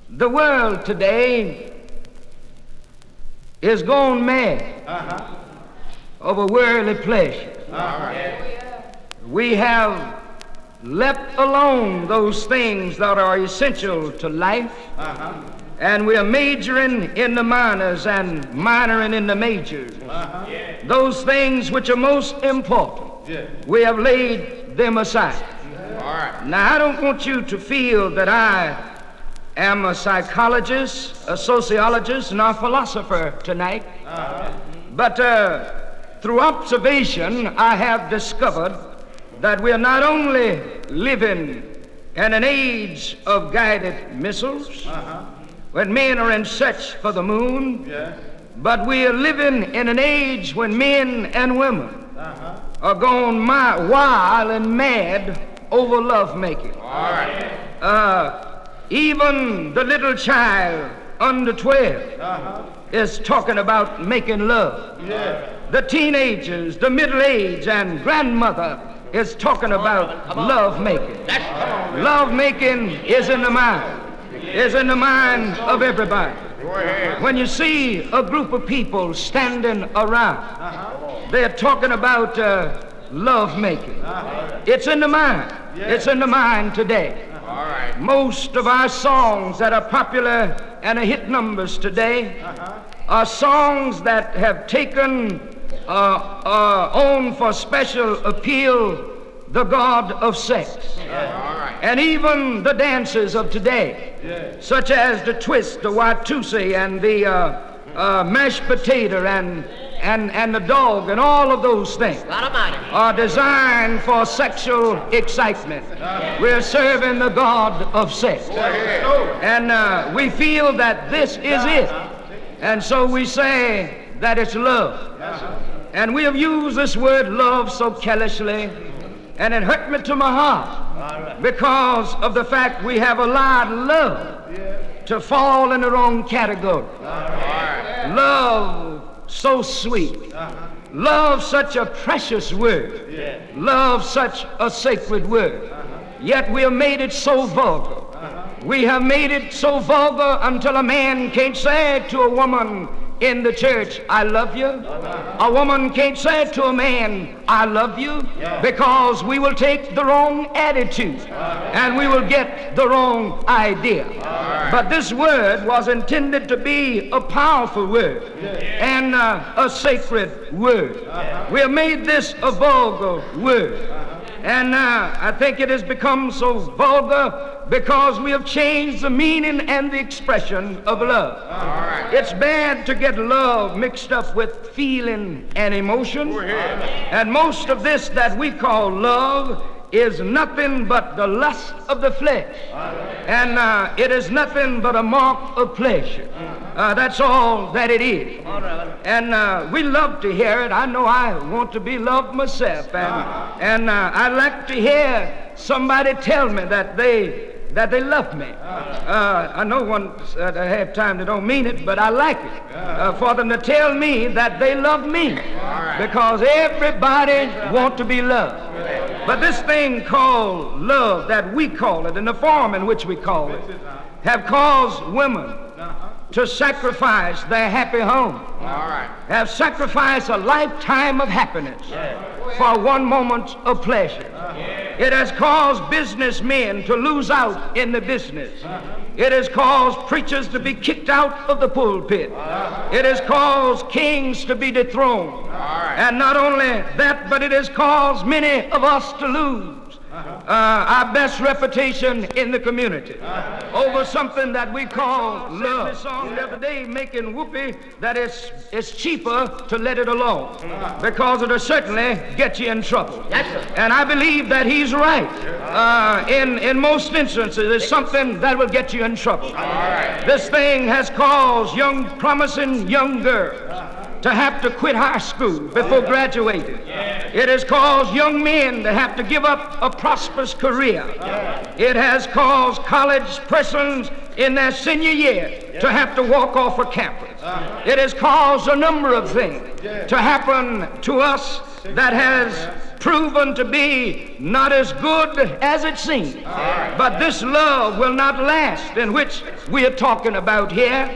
The world today is gone mad over worldly pleasures. We have left alone those things that are essential to life, and we are majoring in the minors and minoring in the majors. Those things which are most important, we have laid them aside. Now, I don't want you to feel that I am a psychologist, a sociologist, and a philosopher tonight. But through observation, I have discovered that we are not only living in an age of guided missiles, when men are in search for the moon, but we are living in an age when men and women are gone wild and mad over lovemaking. Even the little child under 12 is talking about making love. The teenagers, the middle-aged, and grandmother is talking about love making. Love making is in the mind, of everybody. When you see a group of people standing around, they're talking about love making. It's in the mind. It's in the mind today. Most of our songs that are popular and are hit numbers today are songs that have taken on for special appeal the god of sex. And even the dances of today, such as the twist, the watusi, and the mashed potato, and the dog, and all of those things are designed for sexual excitement. We're serving the god of sex. And we feel that this is it. And so we say that it's love. And we have used this word love so carelessly, and it hurt me to my heart because of the fact we have allowed love to fall in the wrong category. Love so sweet. Love such a precious word. Love such a sacred word. Yet we have made it so vulgar. We have made it so vulgar until a man can't say to a woman in the church, I love you. A woman can't say to a man, I love you, because we will take the wrong attitude and we will get the wrong idea. But this word was intended to be a powerful word and a sacred word. We have made this a vulgar word. And I think it has become so vulgar because we have changed the meaning and the expression of love. It's bad to get love mixed up with feeling and emotion. And most of this that we call love is nothing but the lust of the flesh. And it is nothing but a mark of pleasure. That's all that it is. And we love to hear it. I know I want to be loved myself. And I like to hear somebody tell me that they love me. I know ones that have time they don't mean it, but I like it for them to tell me that they love me, because everybody wants to be loved. But this thing called love, that we call it, in the form in which we call it, have caused women to sacrifice their happy home, have sacrificed a lifetime of happiness for one moment of pleasure. It has caused businessmen to lose out in the business. It has caused preachers to be kicked out of the pulpit. It has caused kings to be dethroned. And not only that, but it has caused many of us to lose our best reputation in the community over something that we call love. This song the other day making whoopee that it's cheaper to let it alone, because it'll certainly get you in trouble. And I believe that he's right. In most instances, it's something that will get you in trouble. This thing has caused promising young girls to have to quit high school before graduating. It has caused young men to have to give up a prosperous career. It has caused college persons in their senior year to have to walk off a campus. It has caused a number of things to happen to us that has proven to be not as good as it seems. But this love will not last, in which we are talking about here.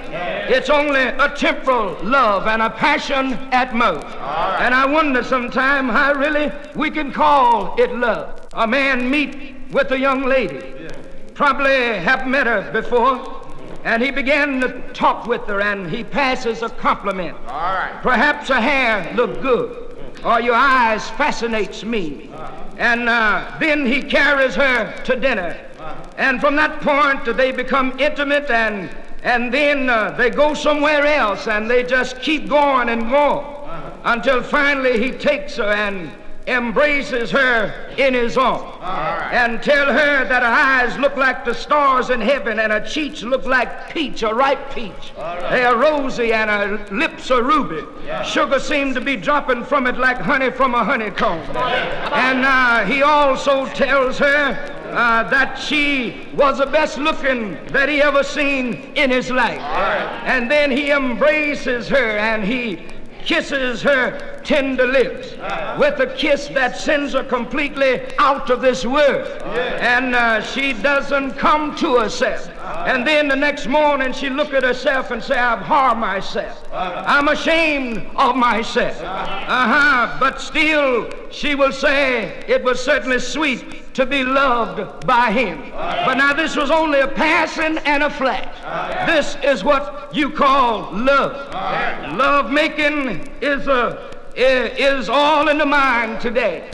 It's only a temporal love and a passion at most. And I wonder sometime how really we can call it love. A man meet with a young lady, probably have met her before, and he began to talk with her, and he passes a compliment. Perhaps her hair look good, or your eyes fascinates me. And then he carries her to dinner. And from that point they become intimate, and then they go somewhere else, and they just keep going and going until finally he takes her and embraces her in his arms, and tell her that her eyes look like the stars in heaven, and her cheeks look like peach, a ripe peach. They are rosy, and her lips are ruby. Sugar seemed to be dropping from it like honey from a honeycomb. And he also tells her that she was the best looking that he ever seen in his life. And then he embraces her, and he kisses her tender lips with a kiss that sends her completely out of this world. And she doesn't come to herself. And then the next morning she look at herself and say, I've harmed myself. I'm ashamed of myself. But still she will say it was certainly sweet to be loved by him. But now this was only a passing and a flash. This is what you call love. Love making is all in the mind today.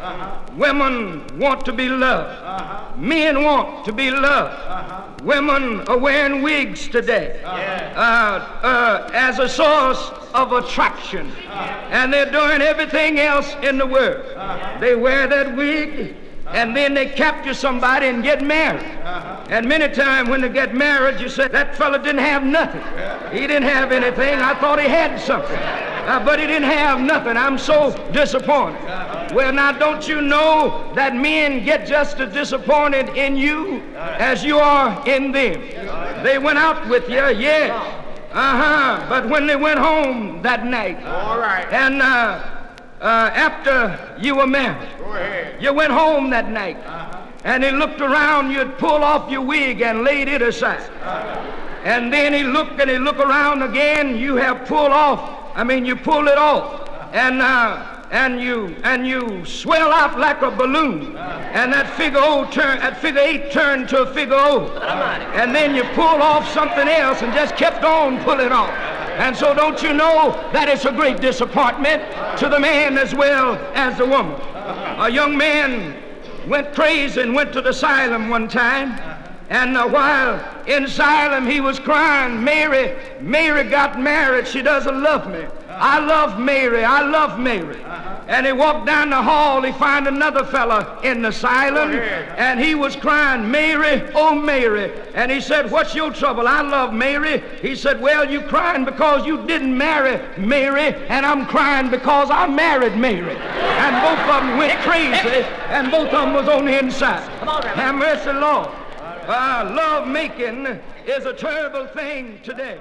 Women want to be loved. Men want to be loved. Women are wearing wigs today as a source of attraction. And they're doing everything else in the world. They wear that wig, and then they capture somebody and get married. And many times when they get married, you say, that fella didn't have nothing. He didn't have anything. I thought he had something. But he didn't have nothing. I'm so disappointed. Well, now, don't you know that men get just as disappointed in you as you are in them? They went out with you, yes. But when they went home that night, and after you were married, you went home that night, and he looked around, you'd pull off your wig and laid it aside. And then he looked and he looked around again, you have pulled off, you pull it off, and you swell out like a balloon, and that figure 8 turned to a figure O, and then you pull off something else and just kept on pulling off. And so don't you know that it's a great disappointment to the man as well as the woman. A young man went crazy and went to the asylum one time, and while in asylum he was crying, Mary got married, she doesn't love me. I love Mary. And he walked down the hall, he found another fella in the asylum, and he was crying, Mary, oh Mary. And he said, what's your trouble? I love Mary. He said, well, you crying because you didn't marry Mary, and I'm crying because I married Mary. And both of them went crazy, and both of them was on the inside. Have mercy, Lord. Love making is a terrible thing today.